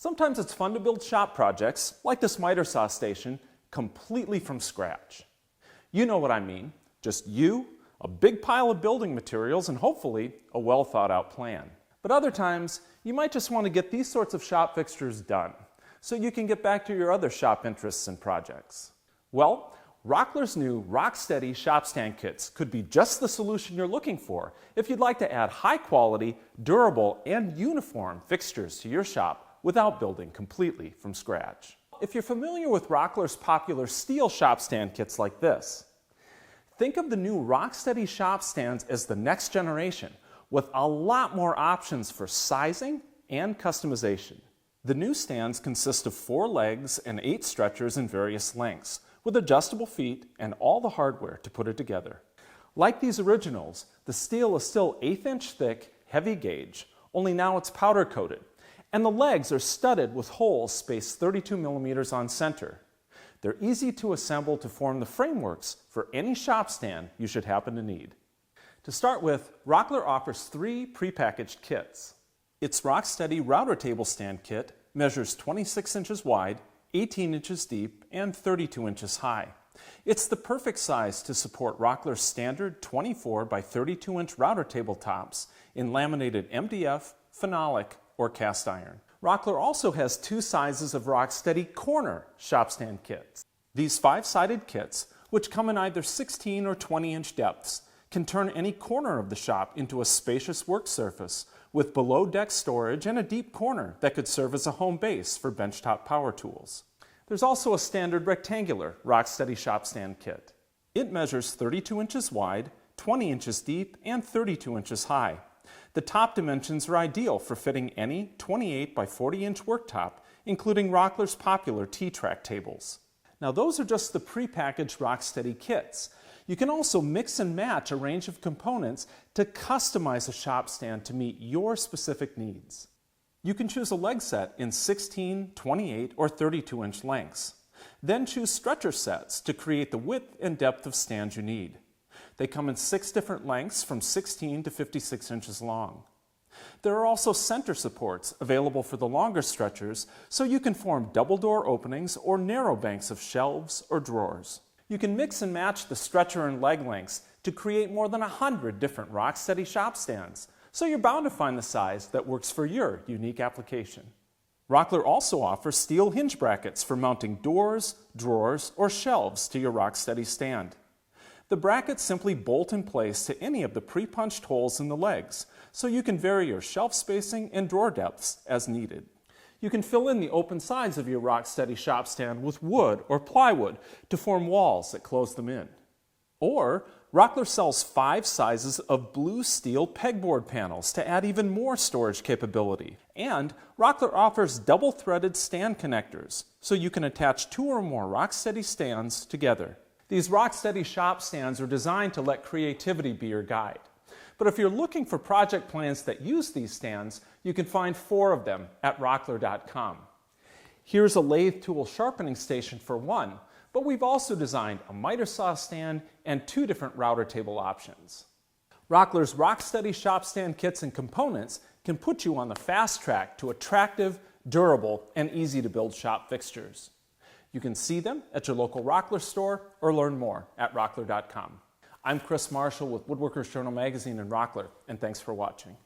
Sometimes it's fun to build shop projects, like this miter saw station, completely from scratch. You know what I mean. Just you, a big pile of building materials, and hopefully a well thought out plan. But other times, you might just want to get these sorts of shop fixtures done, so you can get back to your other shop interests and projects. Well, Rockler's new RockSteady shop stand kits could be just the solution you're looking for if you'd like to add high quality, durable, and uniform fixtures to your shop without building completely from scratch. If you're familiar with Rockler's popular steel shop stand kits like this, think of the new RockSteady shop stands as the next generation with a lot more options for sizing and customization. The new stands consist of 4 legs and 8 stretchers in various lengths, with adjustable feet and all the hardware to put it together. Like these originals, the steel is still 1/8 inch thick, heavy gauge, only now it's powder coated, and the legs are studded with holes spaced 32 millimeters on center. They're easy to assemble to form the frameworks for any shop stand you should happen to need. To start with, Rockler offers 3 prepackaged kits. Its RockSteady router table stand kit measures 26 inches wide, 18 inches deep, and 32 inches high. It's the perfect size to support Rockler's standard 24 by 32 inch router tabletops in laminated MDF, phenolic, or cast iron. Rockler also has 2 sizes of RockSteady corner shop stand kits. These 5-sided kits, which come in either 16 or 20 inch depths, can turn any corner of the shop into a spacious work surface with below-deck storage and a deep corner that could serve as a home base for benchtop power tools. There's also a standard rectangular RockSteady shop stand kit. It measures 32 inches wide, 20 inches deep, and 32 inches high. The top dimensions are ideal for fitting any 28 by 40 inch worktop, including Rockler's popular T-Track tables. Now those are just the prepackaged RockSteady kits. You can also mix and match a range of components to customize a shop stand to meet your specific needs. You can choose a leg set in 16, 28, or 32 inch lengths. Then choose stretcher sets to create the width and depth of stand you need. They come in 6 different lengths from 16 to 56 inches long. There are also center supports available for the longer stretchers, so you can form double door openings or narrow banks of shelves or drawers. You can mix and match the stretcher and leg lengths to create more than 100 different RockSteady shop stands, so you're bound to find the size that works for your unique application. Rockler also offers steel hinge brackets for mounting doors, drawers, or shelves to your RockSteady stand. The brackets simply bolt in place to any of the pre-punched holes in the legs, so you can vary your shelf spacing and drawer depths as needed. You can fill in the open sides of your RockSteady shop stand with wood or plywood to form walls that close them in. Or Rockler sells 5 sizes of blue steel pegboard panels to add even more storage capability. And Rockler offers double-threaded stand connectors, so you can attach 2 or more RockSteady stands together. These RockSteady shop stands are designed to let creativity be your guide. But if you're looking for project plans that use these stands, you can find 4 of them at rockler.com. Here's a lathe tool sharpening station for one, but we've also designed a miter saw stand and 2 different router table options. Rockler's RockSteady shop stand kits and components can put you on the fast track to attractive, durable, and easy to build shop fixtures. You can see them at your local Rockler store or learn more at rockler.com. I'm Chris Marshall with Woodworkers Journal Magazine and Rockler, and thanks for watching.